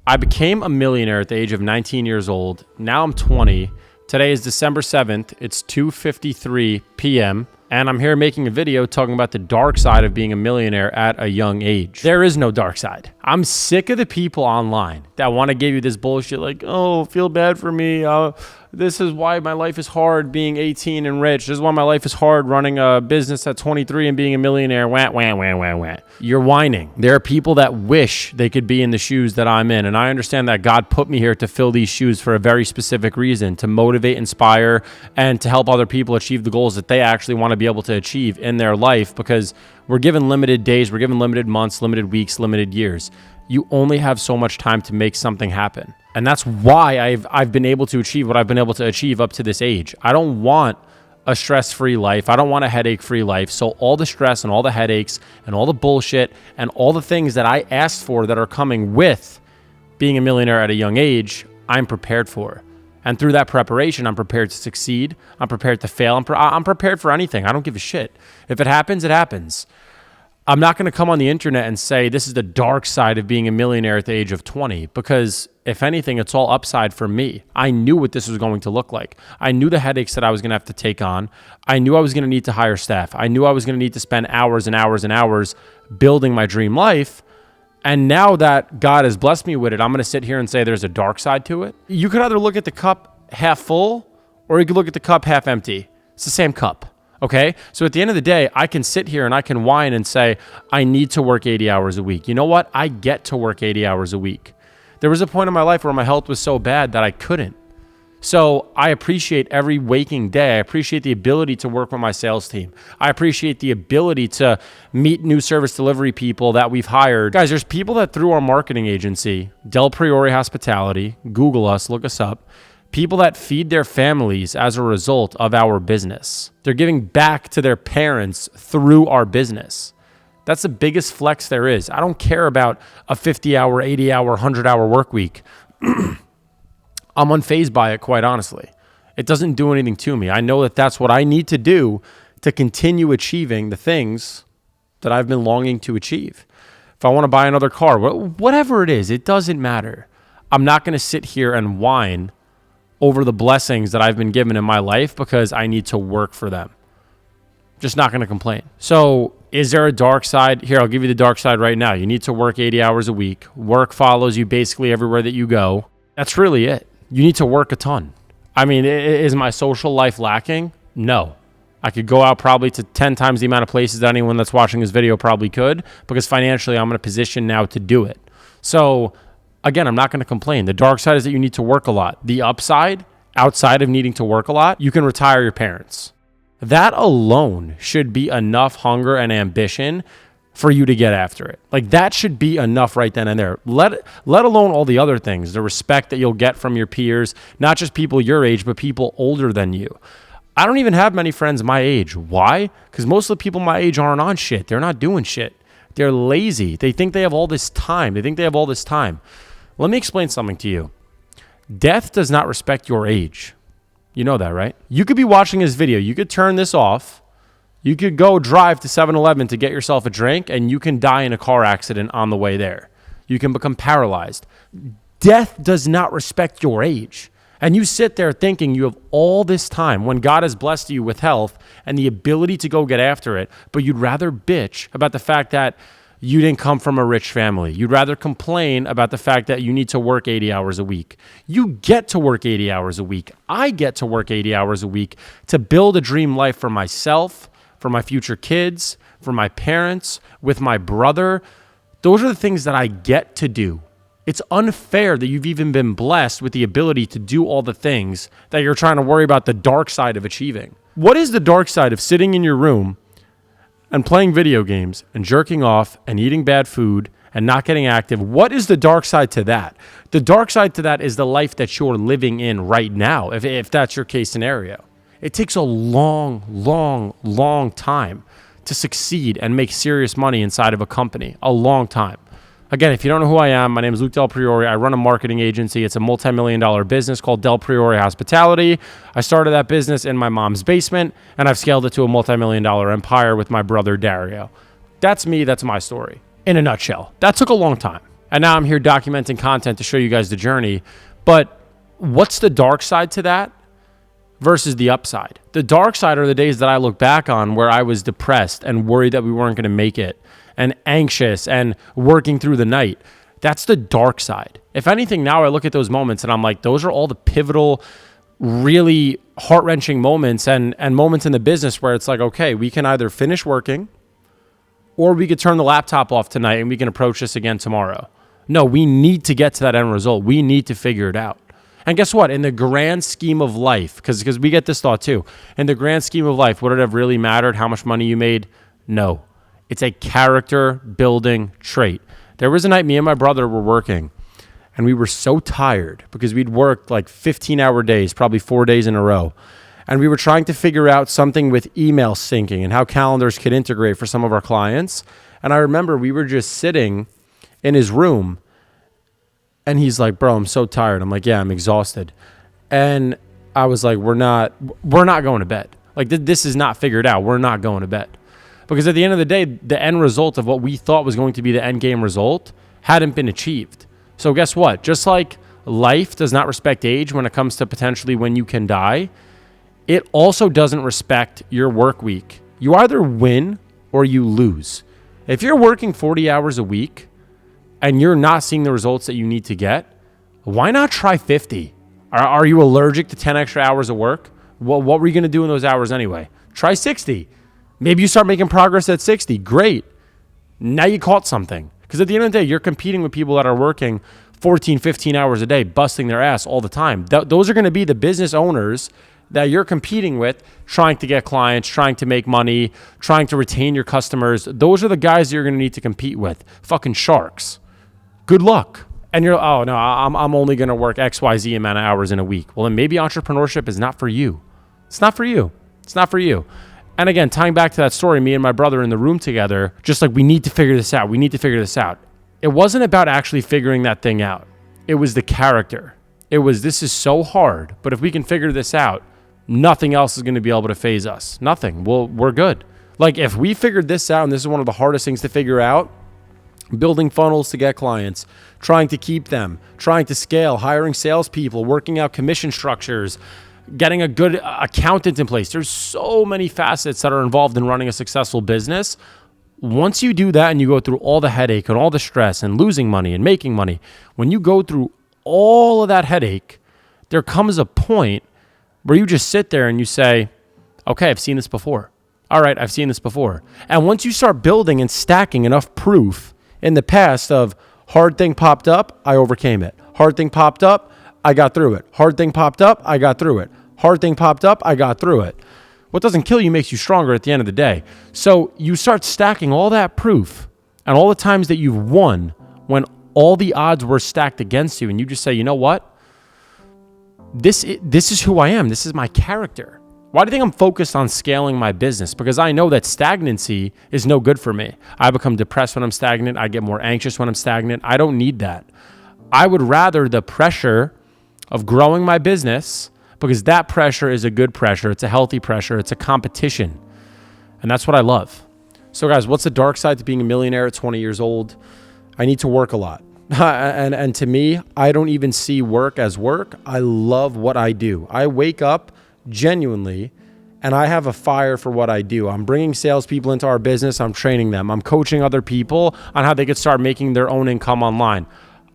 I became a millionaire at the age of 19 years old. Now I'm 20. Today is December 7th. It's 2:53 p.m. And I'm here making a video talking about the dark side of being a millionaire at a young age. There is no dark side. I'm sick of the people online that want to give you this bullshit like, oh, feel bad for me. This is why my life is hard being 18 and rich. This is why my life is hard running a business at 23 and being a millionaire. Wah, wah, wah, wah, wah. You're whining. There are people that wish they could be in the shoes that I'm in. And I understand that God put me here to fill these shoes for a very specific reason, to motivate, inspire, and to help other people achieve the goals that they actually want to be able to achieve in their life, because we're given limited days, we're given limited months, limited weeks, limited years. You only have so much time to make something happen. And that's why I've been able to achieve what I've been able to achieve up to this age. I don't want a stress-free life. I don't want a headache-free life. So all the stress and all the headaches and all the bullshit and all the things that I asked for that are coming with being a millionaire at a young age, I'm prepared for. And through that preparation, I'm prepared to succeed. I'm prepared to fail. I'm prepared for anything. I don't give a shit. If it happens, it happens. I'm not going to come on the internet and say this is the dark side of being a millionaire at the age of 20, because if anything, it's all upside for me. I knew what this was going to look like. I knew the headaches that I was going to have to take on. I knew I was going to need to hire staff. I knew I was going to need to spend hours and hours and hours building my dream life. And now that God has blessed me with it, I'm going to sit here and say there's a dark side to it. You could either look at the cup half full or you could look at the cup half empty. It's the same cup. Okay, so at the end of the day, I can sit here and I can whine and say, I need to work 80 hours a week. You know what? I get to work 80 hours a week. There was a point in my life where my health was so bad that I couldn't. So I appreciate every waking day. I appreciate the ability to work with my sales team. I appreciate the ability to meet new service delivery people that we've hired. Guys, there's people that through our marketing agency, Del Priore Hospitality, Google us, look us up, people that feed their families as a result of our business. They're giving back to their parents through our business. That's the biggest flex there is. I don't care about a 50-hour, 80-hour, 100-hour work week. I'm unfazed by it, quite honestly. It doesn't do anything to me. I know that that's what I need to do to continue achieving the things that I've been longing to achieve. If I want to buy another car, whatever it is, it doesn't matter. I'm not going to sit here and whine over the blessings that I've been given in my life because I need to work for them. Just not going to complain. So is there a dark side? Here, I'll give you the dark side right now. You need to work 80 hours a week. Work follows you basically everywhere that you go. That's really it. You need to work a ton. I mean, is my social life lacking? No. I could go out probably to 10 times the amount of places that anyone that's watching this video probably could, because financially I'm in a position now to do it. So again, I'm not going to complain. The dark side is that you need to work a lot. The upside, outside of needing to work a lot, you can retire your parents. That alone should be enough hunger and ambition for you to get after it. Like, that should be enough right then and there. Let alone all the other things, the respect that you'll get from your peers, not just people your age, but people older than you. I don't even have many friends my age. Why? Because most of the people my age aren't on shit. They're not doing shit. They're lazy. They think they have all this time. Let me explain something to you. Death does not respect your age. You know that, right? You could be watching this video. You could turn this off. You could go drive to 7-Eleven to get yourself a drink, and you can die in a car accident on the way there. You can become paralyzed. Death does not respect your age. And you sit there thinking you have all this time when God has blessed you with health and the ability to go get after it, but you'd rather bitch about the fact that you didn't come from a rich family. You'd rather complain about the fact that you need to work 80 hours a week. You get to work 80 hours a week. I get to work 80 hours a week to build a dream life for myself, for my future kids, for my parents, with my brother. Those are the things that I get to do. It's unfair that you've even been blessed with the ability to do all the things that you're trying to worry about the dark side of achieving. What is the dark side of sitting in your room and playing video games and jerking off and eating bad food and not getting active? What is the dark side to that? The dark side to that is the life that you're living in right now, if that's your case scenario. It takes a long, long, long time to succeed and make serious money inside of a company. A long time. Again, if you don't know who I am, my name is Luke Del Priore. I run a marketing agency. It's a multi-million-dollar business called Del Priore Hospitality. I started that business in my mom's basement, and I've scaled it to a multi-million-dollar empire with my brother, Dario. That's me. That's my story. In a nutshell. That took a long time. And now I'm here documenting content to show you guys the journey. But what's the dark side to that versus the upside? The dark side are the days that I look back on where I was depressed and worried that we weren't going to make it and anxious and working through the night. That's the dark side. If anything, now I look at those moments and I'm like, those are all the pivotal, really heart-wrenching moments and moments in the business where it's like, okay, we can either finish working or we could turn the laptop off tonight and we can approach this again tomorrow. No, we need to get to that end result. We need to figure it out. And guess what? In the grand scheme of life, because we get this thought too, in the grand scheme of life, would it have really mattered how much money you made? No. It's a character building trait. There was a night me and my brother were working and we were so tired because we'd worked like 15-hour days, probably 4 days in a row. And we were trying to figure out something with email syncing and how calendars could integrate for some of our clients. And I remember we were just sitting in his room and he's like, bro, I'm so tired. I'm like, yeah, I'm exhausted. And I was like, we're not going to bed. Like this is not figured out. We're not going to bed. Because at the end of the day, the end result of what we thought was going to be the end game result hadn't been achieved. So guess what? Just like life does not respect age when it comes to potentially when you can die, it also doesn't respect your work week. You either win or you lose. If you're working 40 hours a week and you're not seeing the results that you need to get, why not try 50? Are you allergic to 10 extra hours of work? What were you going to do in those hours anyway? Try 60. Maybe you start making progress at 60. Great. Now you caught something. Because at the end of the day, you're competing with people that are working 14, 15 hours a day, busting their ass all the time. Those are going to be the business owners that you're competing with, trying to get clients, trying to make money, trying to retain your customers. Those are the guys you're going to need to compete with. Fucking sharks. Good luck. And you're, oh no, I'm only going to work XYZ amount of hours in a week. Well, then maybe entrepreneurship is not for you. It's not for you. It's not for you. And again, tying back to that story, me and my brother in the room together, just like, we need to figure this out. We need to figure this out. It wasn't about actually figuring that thing out. It was the character. It was, this is so hard, but if we can figure this out, nothing else is going to be able to phase us. Nothing. Well, we're good. Like if we figured this out, and this is one of the hardest things to figure out, building funnels to get clients, trying to keep them, trying to scale, hiring salespeople, working out commission structures, getting a good accountant in place. There's so many facets that are involved in running a successful business. Once you do that and you go through all the headache and all the stress and losing money and making money, when you go through all of that headache, there comes a point where you just sit there and you say, okay, I've seen this before. All right, I've seen this before. And once you start building and stacking enough proof in the past of hard thing popped up, I overcame it. Hard thing popped up, I got through it. Hard thing popped up, I got through it. Hard thing popped up, I got through it. What doesn't kill you makes you stronger at the end of the day. So you start stacking all that proof and all the times that you've won when all the odds were stacked against you, and you just say, you know what? This is who I am. This is my character. Why do you think I'm focused on scaling my business? Because I know that stagnancy is no good for me. I become depressed when I'm stagnant. I get more anxious when I'm stagnant. I don't need that. I would rather the pressure of growing my business, because that pressure is a good pressure. It's a healthy pressure. It's a competition. And that's what I love. So guys, what's the dark side to being a millionaire at 20 years old? I need to work a lot. And to me, I don't even see work as work. I love what I do. I wake up genuinely and I have a fire for what I do. I'm bringing salespeople into our business. I'm training them. I'm coaching other people on how they could start making their own income online.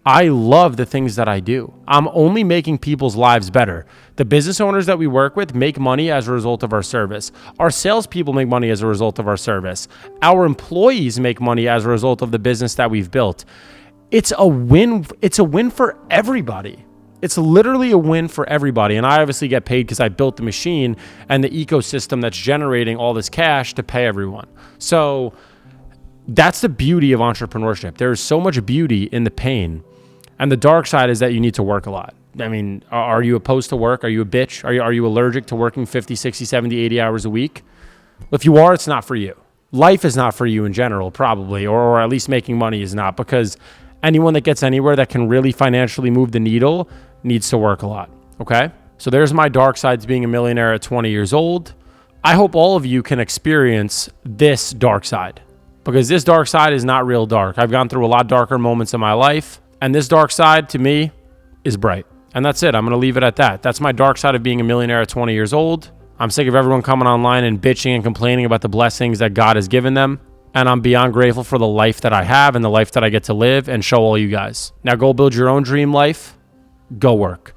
I love the things that I do. I'm only making people's lives better. The business owners that we work with make money as a result of our service. Our salespeople make money as a result of our service. Our employees make money as a result of the business that we've built. It's a win. It's a win for everybody. It's literally a win for everybody. And I obviously get paid because I built the machine and the ecosystem that's generating all this cash to pay everyone. So that's the beauty of entrepreneurship. There's so much beauty in the pain. And the dark side is that you need to work a lot. I mean, are you opposed to work? Are you a bitch? Are you allergic to working 50, 60, 70, 80 hours a week? If you are, it's not for you. Life is not for you in general, probably, or at least making money is not, because anyone that gets anywhere that can really financially move the needle needs to work a lot, okay? So there's my dark side to being a millionaire at 20 years old. I hope all of you can experience this dark side. because this dark side is not real dark. I've gone through a lot darker moments in my life, and this dark side to me is bright. And that's it. I'm going to leave it at that. That's my dark side of being a millionaire at 20 years old. I'm sick of everyone coming online and bitching and complaining about the blessings that God has given them. And I'm beyond grateful for the life that I have and the life that I get to live and show all you guys. Now go build your own dream life. Go work.